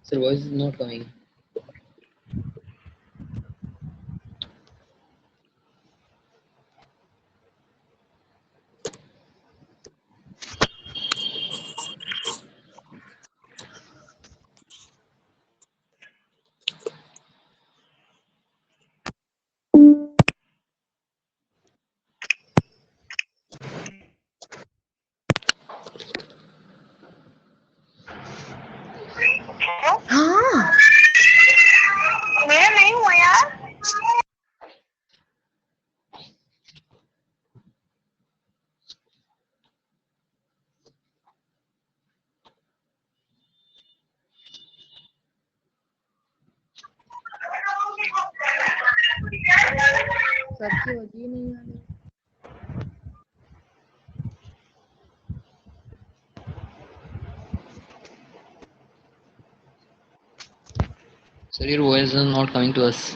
Sir, voice is not coming. हाँ मेरा नहीं हुआ यार। सबकी होती नहीं आ रही। Sir, your voice is not coming to us.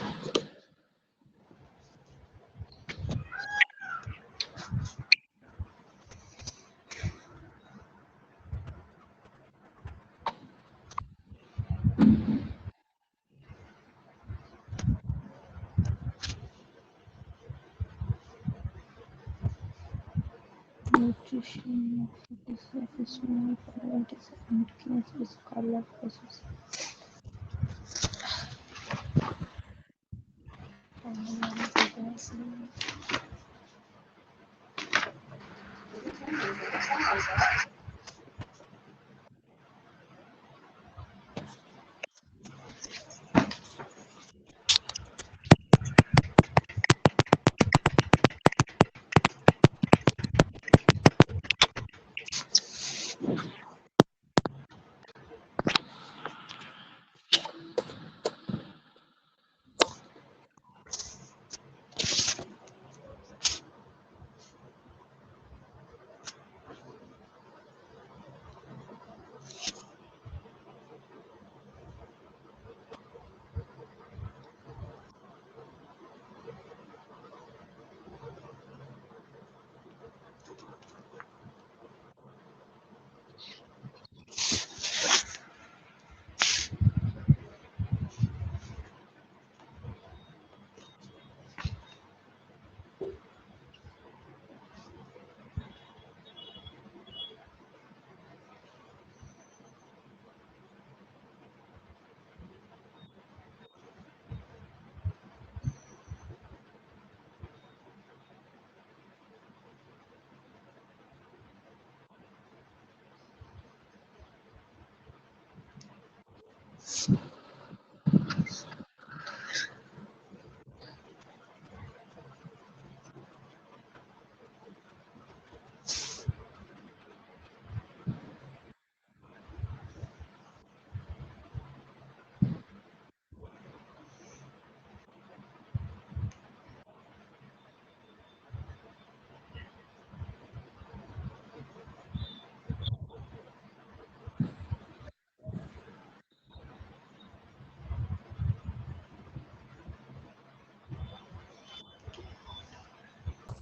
Nutrition, sufficient, and classes, color process.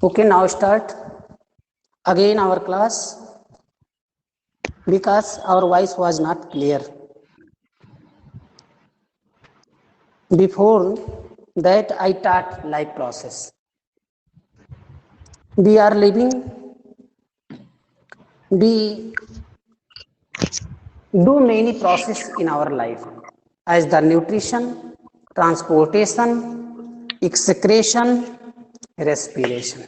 Okay, now start again our class because our voice was not clear. Before that, I taught life process. We are living, we do many process in our life as the nutrition, transportation, excretion, respiration.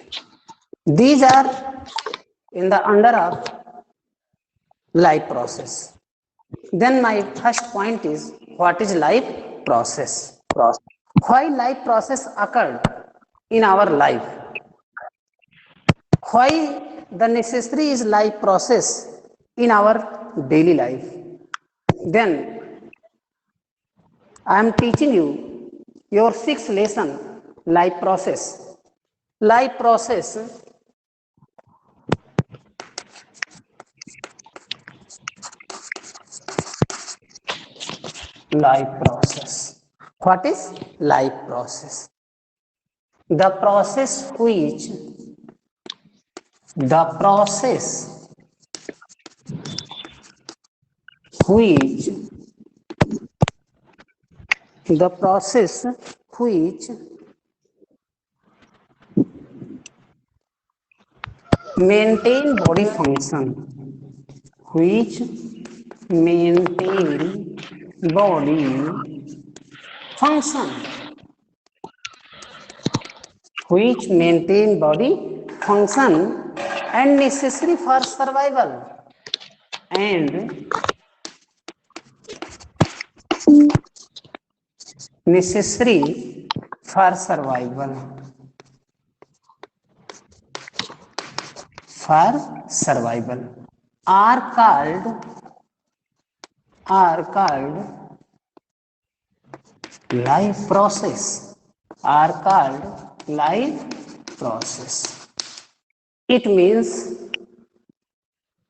These are in the under of life process. Then my first point is what is life process? Why life process occurred in our life? Why the necessary is life process in our daily life? Then I am teaching you your sixth lesson, life process. Life process, life process. What is life process? The process which the process which maintain body function, which maintain body function, which maintain body function and necessary for survival, and necessary for survival, are called life process, are called life process. It means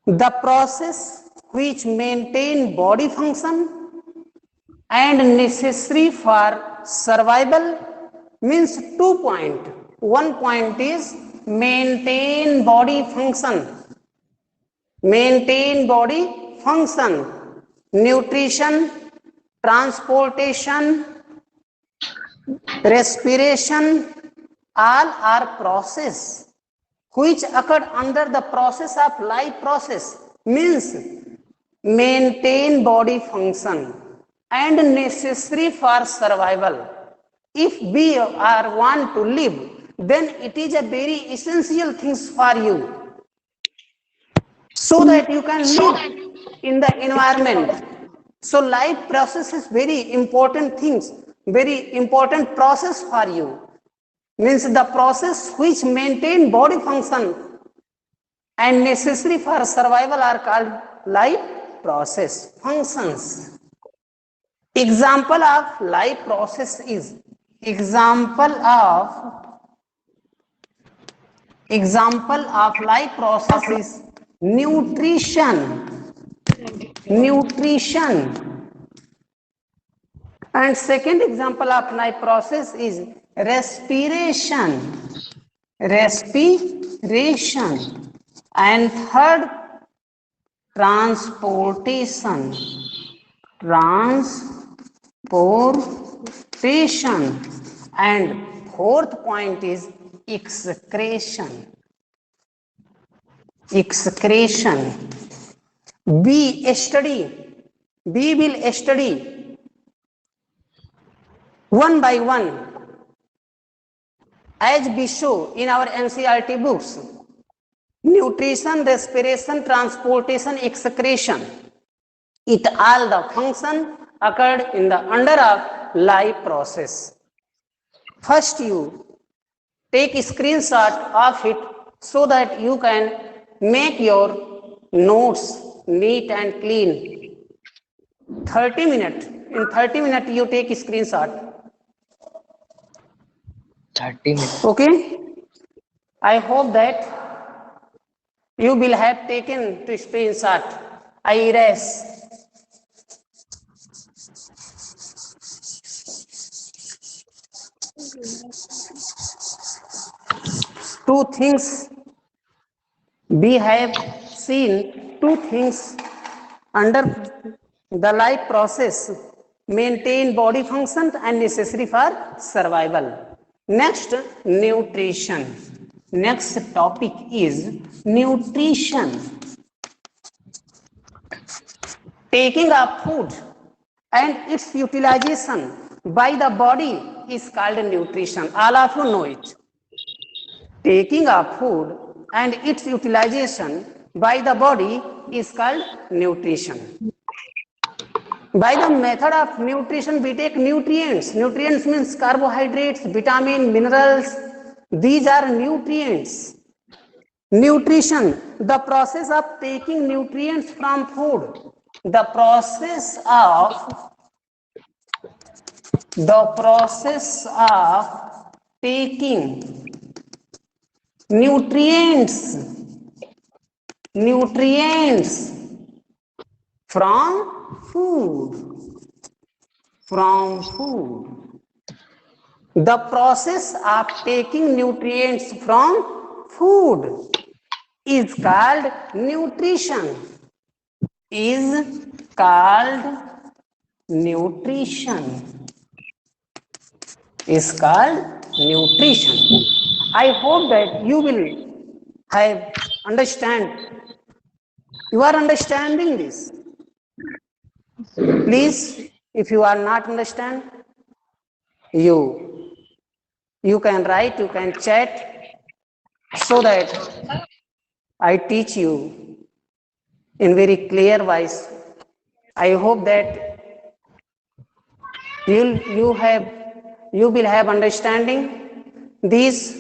the process which maintain body function and necessary for survival means 2 points. One point is maintain body function, nutrition, transportation, respiration, all are process which occurred under the process of life process, means maintain body function and necessary for survival. If we are want to live, then it is a very essential things for you, so that you can live in the environment. So life process is very important things, very important process for you, means the process which maintain body function and necessary for survival are called life process functions. Example of life process is nutrition, and second example of life process is respiration, and third transportation, and fourth point is excretion. We will study one by one as we show in our NCERT books: nutrition, respiration, transportation, excretion. It all the function occurred in the under of life process. First you take a screenshot of it so that you can make your notes neat and clean. 30 minutes. In 30 minutes you take a screenshot. 30 minutes. Okay? I hope that you will have taken to screenshot. I erase. Two things we have seen, two things under the life process: maintain body function and necessary for survival. Next, nutrition. Next topic is nutrition. Taking of food and its utilization by the body is called nutrition. All of you know it. Taking of food and its utilization by the body is called nutrition. By the method of nutrition, we take nutrients. Nutrients means carbohydrates, vitamin, minerals. These are nutrients. Nutrition, the process of taking nutrients from food. The process of taking nutrients from food. from food. The process of taking nutrients from food is called nutrition. Is called nutrition. Is called nutrition. I hope that you will have understand. You are understanding this. Please, if you are not understand, you can write, you can chat, so that I teach you in very clear voice. I hope that you will have understanding this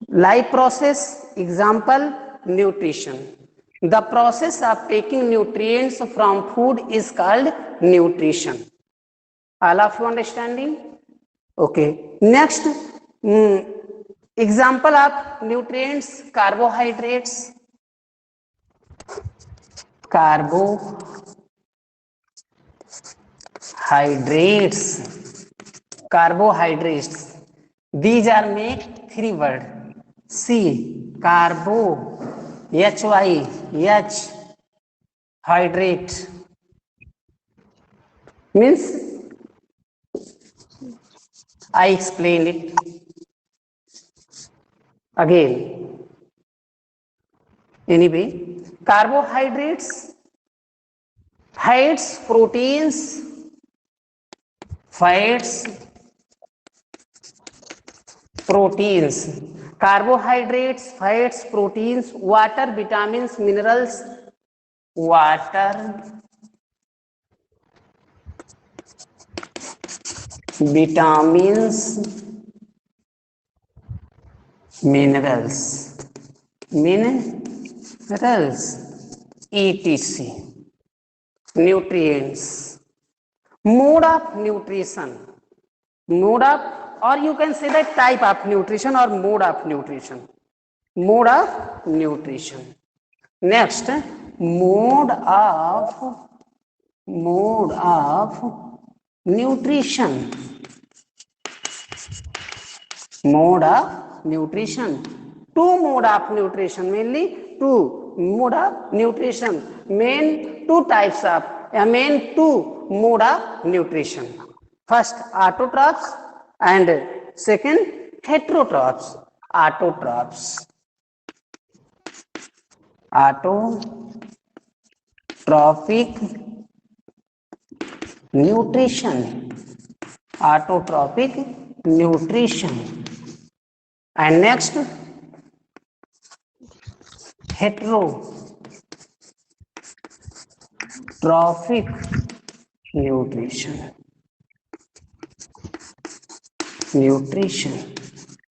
life process. Example, nutrition. The process of taking nutrients from food is called nutrition. All of you understanding? Okay. Next, example of nutrients, carbohydrates. Carbohydrates. These are make three words. C, carbo, H, hydrate. Means, I explain it again. Anyway, carbohydrates, fats, proteins, carbohydrates, fats, proteins, water, vitamins, minerals, minerals, etc. Nutrients. Mode of nutrition. Mode of, or you can say that type of nutrition or mode of nutrition. Mode of nutrition. Next, mode of nutrition. Mode of nutrition. Two mode of nutrition, mainly two mode of nutrition. Main two types of, main two mode of nutrition. First, autotrophs, and second, heterotrophs. Autotrophs. Autotrophic nutrition. Autotrophic nutrition. And next, heterotrophic nutrition.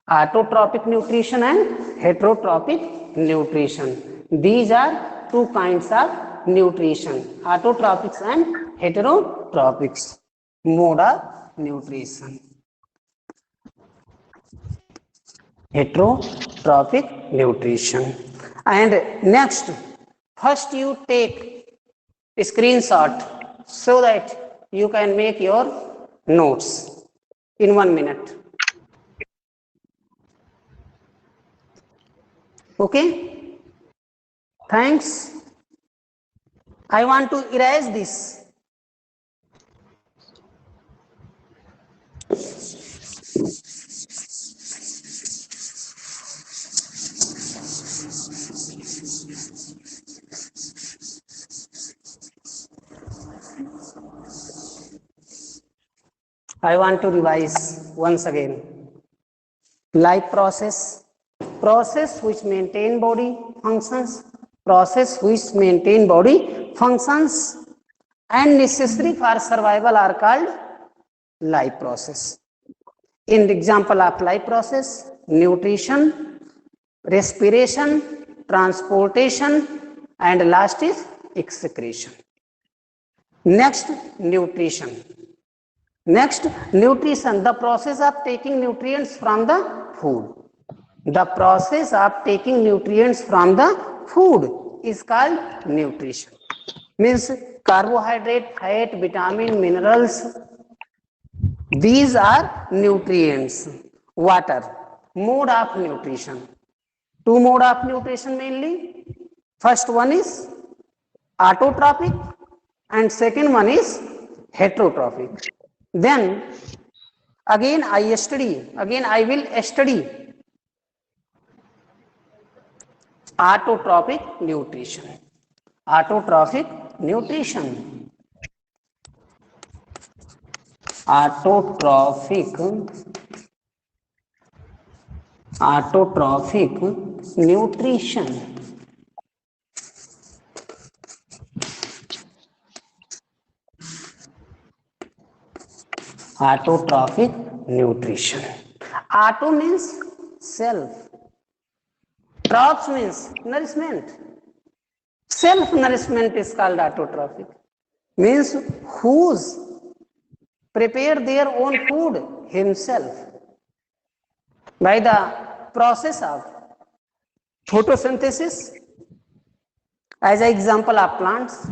Autotrophic nutrition and heterotrophic nutrition. These are two kinds of nutrition, autotrophics and heterotrophics. Mode of nutrition. Heterotrophic nutrition. And next, first you take a screenshot so that you can make your notes in 1 minute. Okay? Thanks. I want to erase this. I want to revise once again. Life process which maintain body functions, and necessary for survival are called life process. In the example of life process, nutrition, respiration, transportation, and last is excretion. Next, nutrition. The process of taking nutrients from the food. The process of taking nutrients from the food is called nutrition. Means carbohydrate, fat, vitamin, minerals, These are nutrients. Water, mode of nutrition. Two mode of nutrition mainly. First one is autotrophic and second one is heterotrophic. Then again I will study autotrophic nutrition. Autotrophic nutrition. Autotrophic nutrition. Autotrophic nutrition. Auto means self. Troph means nourishment. Self nourishment is called autotrophic. Means whose prepare their own food himself by the process of photosynthesis as an example of plants.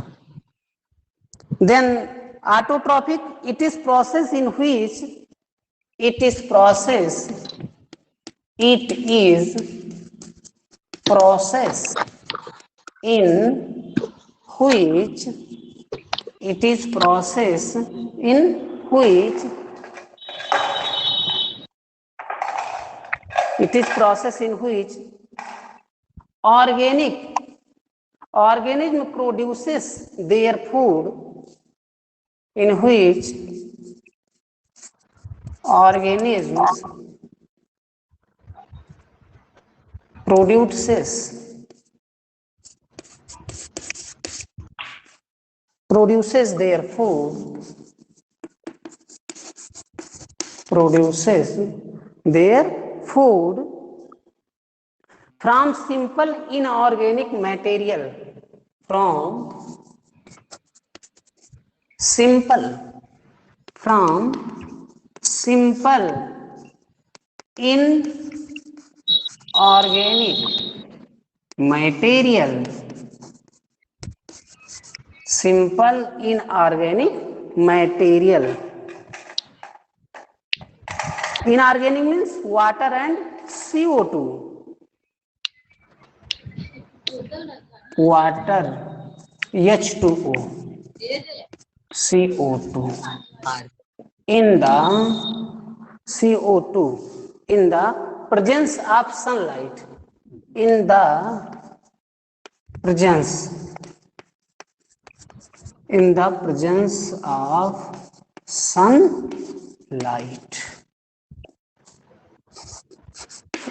Then autotrophic, it is process in which it is process in which it is process in which organism produces their food, in which organisms produces their food from simple inorganic material, simple inorganic material. Inorganic means water and CO2. Water, H2O, CO2. In the CO2, in the presence of sunlight. In the presence of sunlight.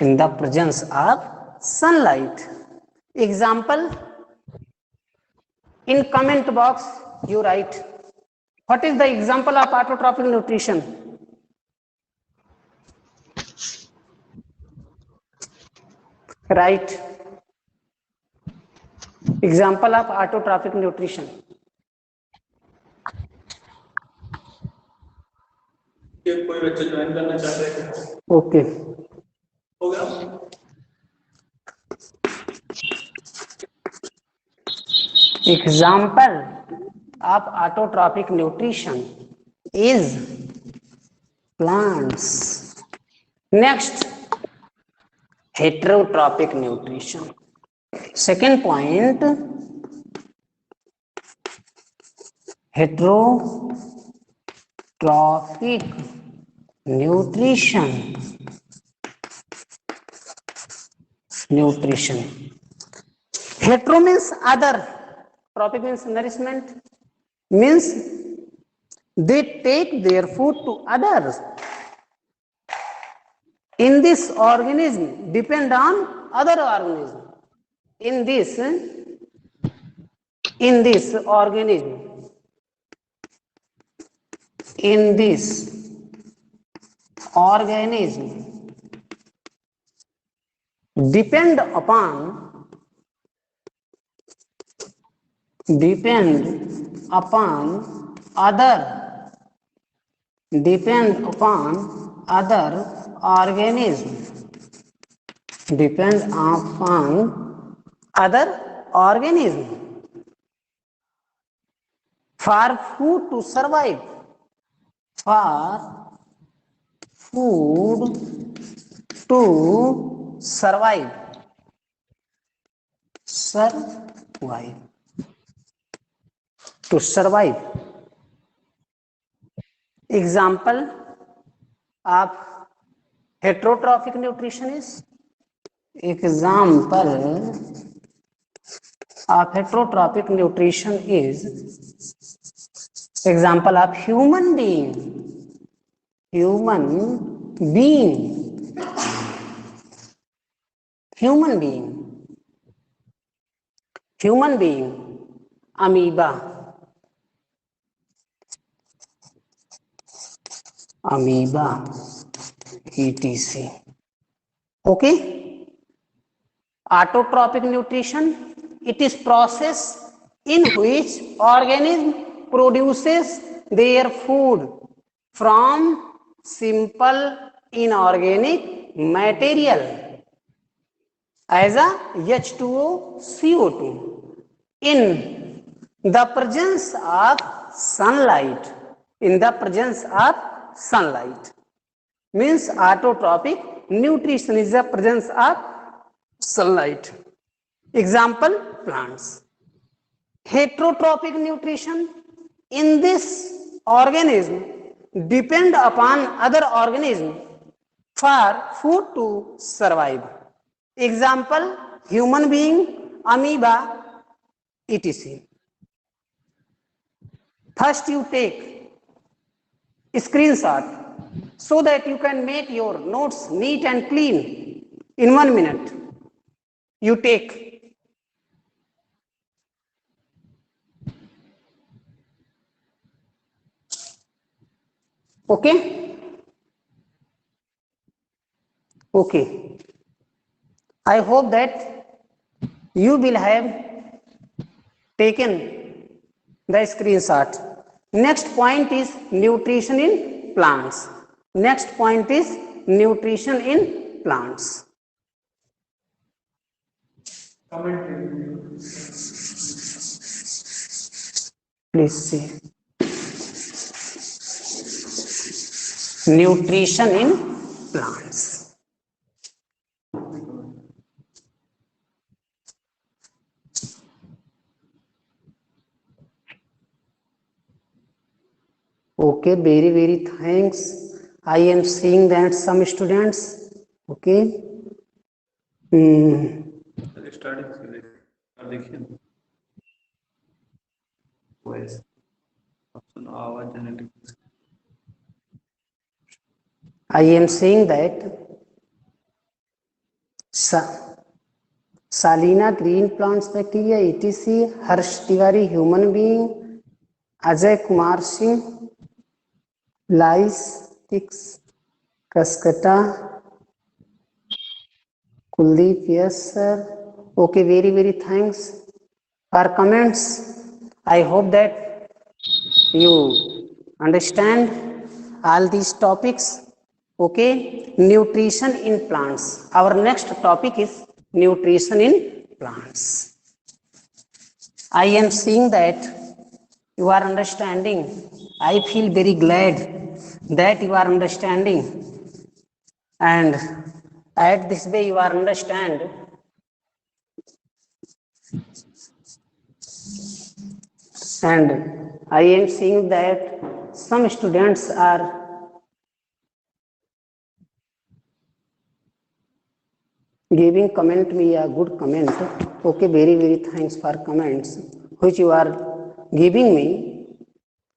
In the presence of sunlight. Example, in comment box you write, what is the example of autotrophic nutrition? Write example of autotrophic nutrition. कोई बच्चे join करना चाहते हैं? Okay, हो गया? Example of autotrophic nutrition is plants. Next, heterotrophic nutrition. Second point, heterotrophic nutrition. Hetero means other, trophic means nourishment, means they take their food to others. In this organism depend on other organism. In this organism depend upon other organism for food to survive. For food to survive. Survive. To survive. Example of heterotrophic nutrition is, example of heterotrophic nutrition is, example of human being, human being, human being, human being, amoeba, amoeba, etc. Okay. Autotrophic nutrition, it is process in which organism produces their food from simple inorganic material as a H2O, CO2 in the presence of sunlight. In the presence of sunlight means autotrophic nutrition is the presence of sunlight. Example, plants. Heterotrophic nutrition, in this organism depend upon other organism for food to survive. Example, human being, amoeba, etc. First you take a screenshot so that you can make your notes neat and clean in 1 minute. You take. Okay? Okay. I hope that you will have taken the screenshot. Next point is nutrition in plants. Next point is nutrition in plants. Please see. Nutrition in plants. Okay, very thanks. I am seeing that some students, okay. I am saying that Salina green plants bacteria etc. Harsh Tiwari human being, Ajay Kumar Singh, Lice Ticks Kaskata, Kuldeep, yes sir. Okay, very thanks for comments. I hope that you understand all these topics. Okay, nutrition in plants. Our next topic is nutrition in plants. I am seeing that you are understanding. I feel very glad that you are understanding, and at this way you are understand. And I am seeing that some students are giving comment me a good comment. Okay, very thanks for comments which you are giving me.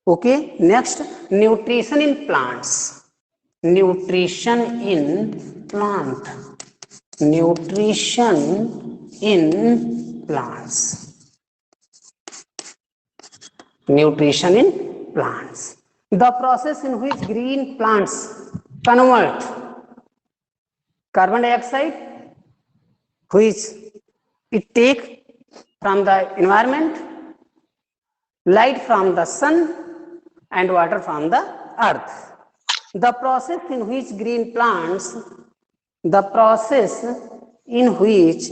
Okay, next, nutrition in plants. Nutrition in plant. Nutrition in plants. Nutrition in plants. The process in which green plants convert carbon dioxide, which it take from the environment, light from the sun and water from the earth. The process in which green plants, the process in which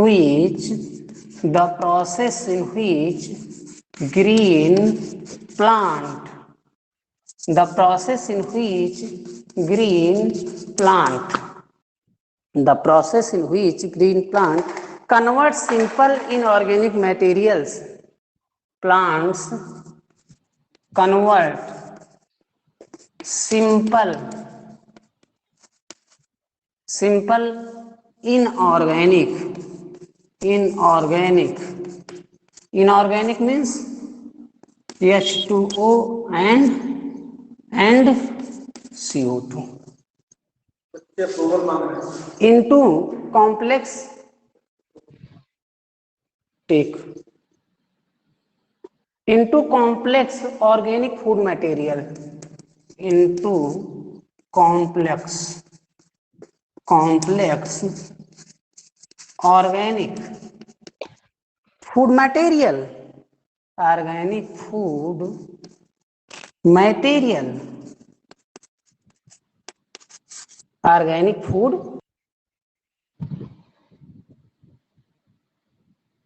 which the process in which green plant, the process in which green plant, the process in which green plant converts simple inorganic materials, plants convert simple inorganic means H2O and CO2 बच्चे approval मांग रहे हैं. into complex organic food material, into complex organic food material,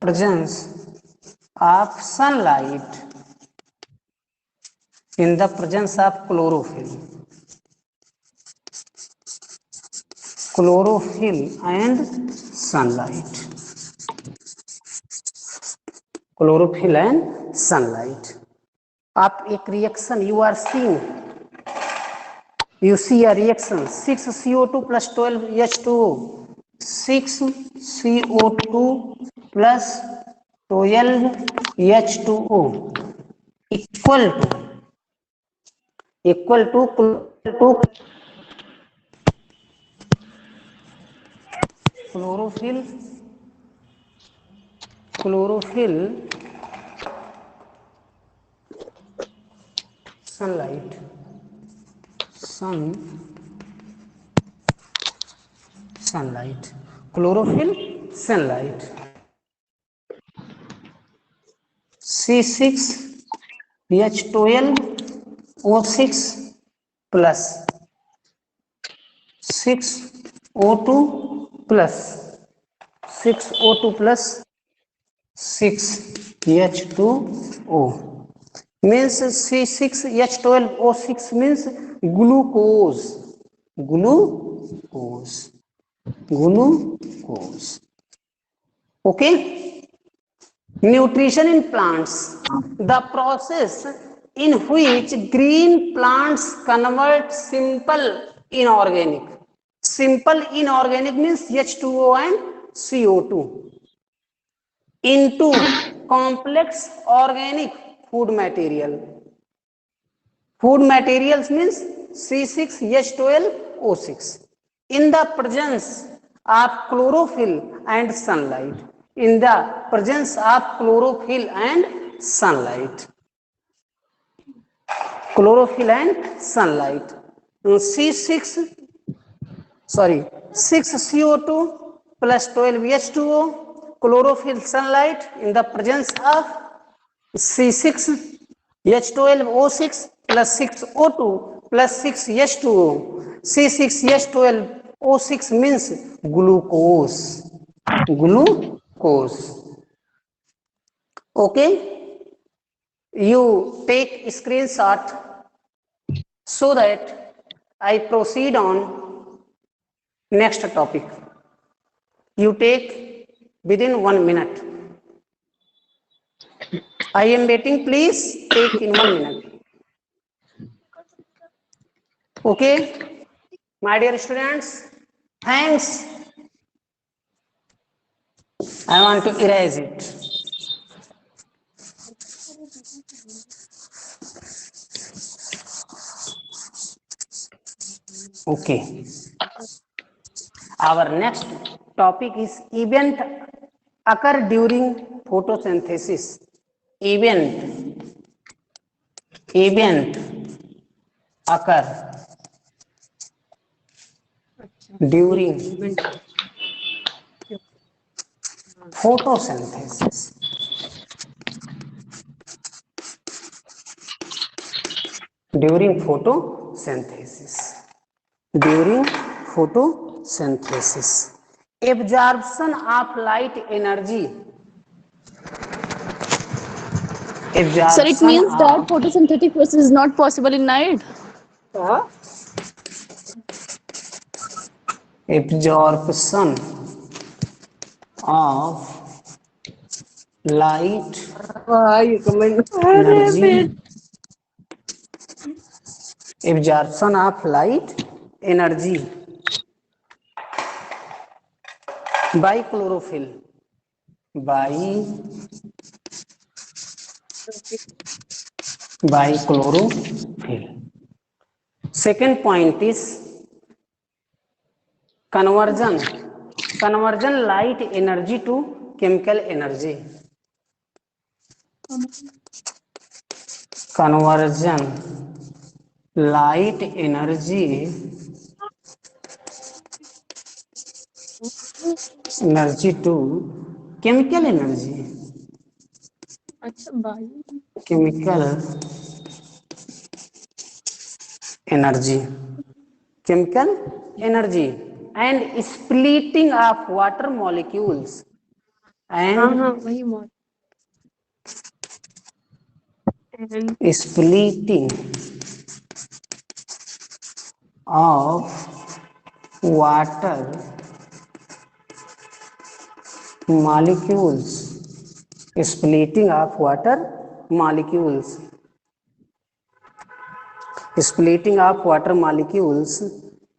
presence of sunlight in the presence of chlorophyll and sunlight. आप एक reaction you see a reaction 6CO2 plus 12H2O, 6CO2 plus 12H2O equal to chlorophyll sunlight chlorophyll sunlight C6H12O6 plus 6O2 plus 6H2O means C6H12O6 means glucose. Okay. Nutrition in plants, the process in which green plants convert simple inorganic means H2O and CO2 into complex organic food materials means C6H12O6 in the presence of chlorophyll and sunlight. Six CO2 plus 12H2O, chlorophyll sunlight in the presence of C6H12O6 plus 6O2 plus 6H2O. C6H12O6 means glucose. Okay, you take screenshot so that I proceed on next topic. You take within 1 minute. I am waiting, please take in 1 minute. Okay, my dear students, thanks. I want to erase it. Okay. Our next topic is event occur during photosynthesis. Event occur during photosynthesis. During photosynthesis. Absorption of light energy. Sir, it Absorption means that of photosynthetic process is not possible in night. absorption of light energy. Absorption of light energy by chlorophyll. By chlorophyll. Second point is conversion light energy to chemical energy. Conversion light energy to chemical energy. Chemical energy and splitting of water molecules and splitting of water molecules. Splitting of water molecules. Splitting of water molecules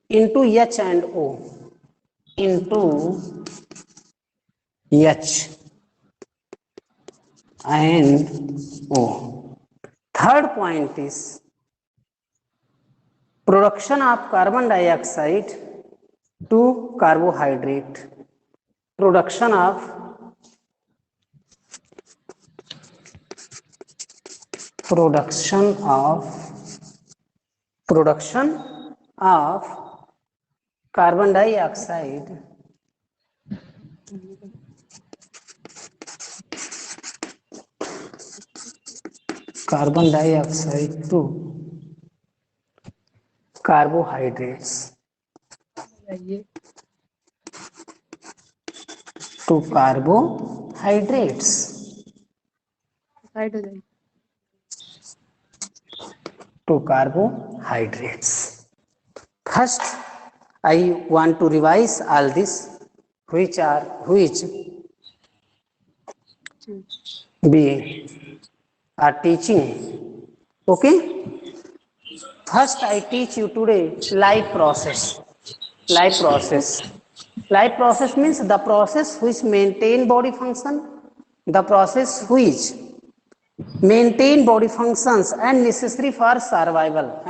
into H and O. Into H and O. Third point is production of carbon dioxide to carbohydrate. Production of carbon dioxide to carbohydrates. First, I want to revise all this, which we are teaching. Okay. First, I teach you today life process. Life process means the process which maintain body function, the process which maintain body functions and necessary for survival.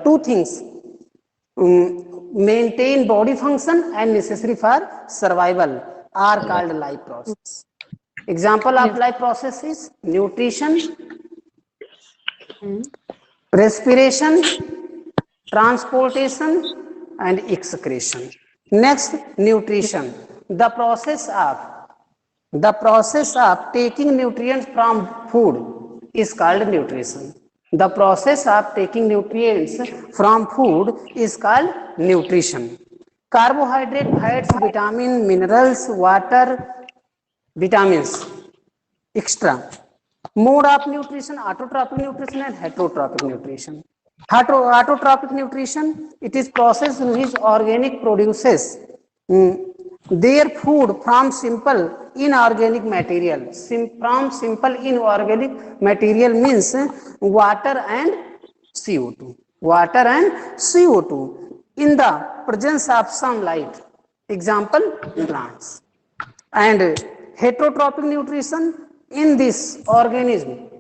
Two things: maintain body function and necessary for survival are called life process. Example of life process is nutrition, respiration, transportation and excretion. Next, nutrition. The process of taking nutrients from food is called nutrition. The process of taking nutrients from food is called nutrition. Carbohydrate, fats, vitamin, minerals, water, vitamins, extra. Mode of nutrition: autotrophic nutrition and heterotrophic nutrition. Autotrophic nutrition, it is process in which organic produces their food from simple inorganic material. From simple inorganic material means water and CO2. In the presence of sunlight. Example, plants. And heterotrophic nutrition, in this organism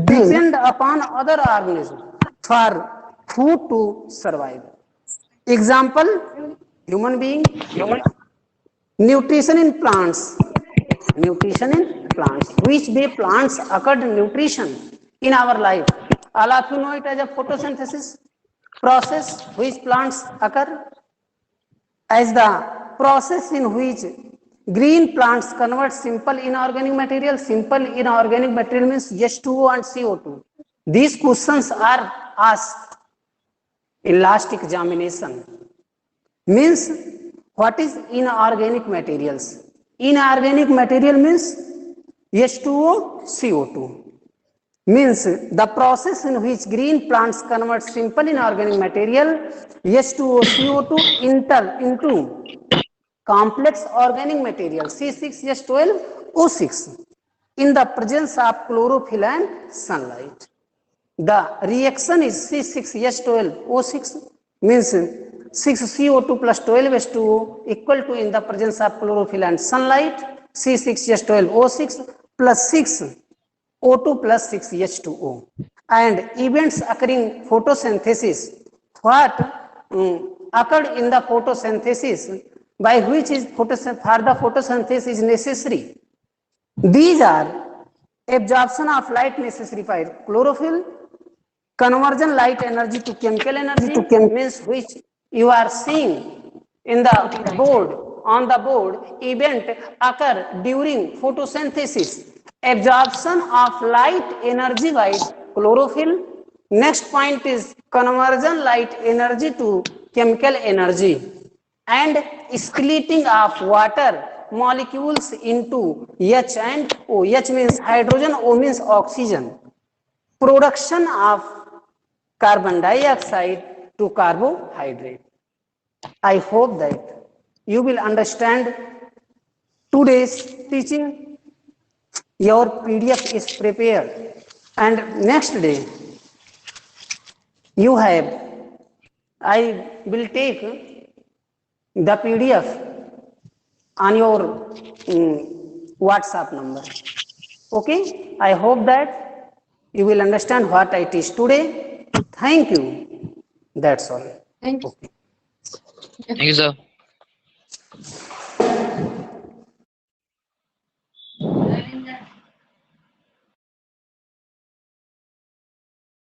depend upon other organisms for food to survive. Example, human being. Nutrition in plants, which way plants occurred nutrition in our life. All of you know it as a photosynthesis process which plants occur, as the process in which green plants convert simple inorganic material. Simple inorganic material means H2O and CO2. These questions are asked in last examination. Means what is inorganic materials? Inorganic material means H2O, CO2. Means the process in which green plants convert simple inorganic material H2O, CO2 into complex organic material C6H12O6 in the presence of chlorophyll and sunlight. The reaction is C6H12O6 means 6CO2 plus 12H2O equal to in the presence of chlorophyll and sunlight C6H12O6 plus 6O2 plus 6H2O. And events occurring photosynthesis, what occurred in the photosynthesis by which is for the photosynthesis is necessary. These are absorption of light necessary for chlorophyll, conversion light energy to chemical energy, means which you are seeing in the board, on the board, event occur during photosynthesis, absorption of light energy by chlorophyll. Next point is conversion light energy to chemical energy and splitting of water molecules into H and O. H means hydrogen, O means oxygen. Production of carbon dioxide to carbohydrate. I hope that you will understand today's teaching. Your PDF is prepared and next day you have, I will take the PDF on your WhatsApp number. Okay, I hope that you will understand what I teach today. Thank you. That's all. Thank you. Okay. Thank you, sir.